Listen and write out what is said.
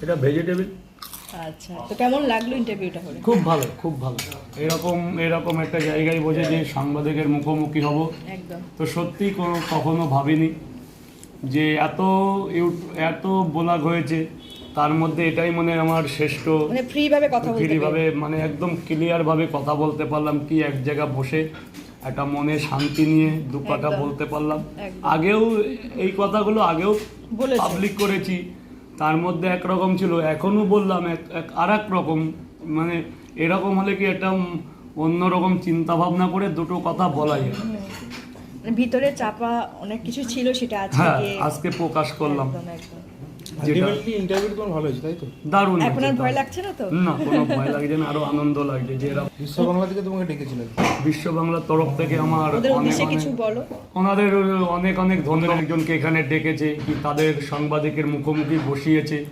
এটা ভেজিটেবল। আচ্ছা, তো কেমন লাগলো ইন্টারভিউটা করে? খুব ভালো, খুব ভালো। এরকম একটা জায়গায় বসে যে সাংবাদিকের মুখোমুখি হব, একদম তো সত্যি কখনো ভাবিনি যে এত ব্লগ হয়েছে, তার মধ্যে এটাই মনে হয় আমার শ্রেষ্ঠ। মানে ফ্রিভাবে কথা বলতে ফ্রিভাবে মানে একদম ক্লিয়ারভাবে কথা বলতে পারলাম, কি এক জায়গা বসে একটা মনে শান্তি নিয়ে দু কথা একদম। বলতে পারলাম। একদম। আগেও এই কথাগুলো বলেছো। পাবলিক করেছি, তার মধ্যে একরকম ছিল, এখনো বললাম আর এক রকম। মানে এরকম হলে কি একটা অন্যরকম চিন্তা ভাবনা করে দুটো কথা বলা যায়। মানে ভিতরে চাপা অনেক কিছু ছিল, সেটা আজকে হ্যাঁ, গিয়ে আজকে প্রকাশ করলাম। একদম একদম। আলটিমেটলি ইন্টারভিউ তোমার ভালো হয়েছে, তাই তো? দারুণ এখন আর হয়েছে, ভয় দারুণ। লাগছে না তো? না, কোনো ভয় লাগছে না, আরো আনন্দ লাগছে যে এরা বিশ্ব বাংলা থেকে তোমাকে ডেকেছিলেন। বিশ্ব বাংলার তরফ থেকে আমার ওদের অনেক উদ্দেশ্যে অনেক কিছু বলো। ওনাদের অনেক অনেক ধন্যবাদ। একজনকে এখানে ডেকেছে, কি তাদের সাংবাদিকের মুখোমুখি বসিয়েছে।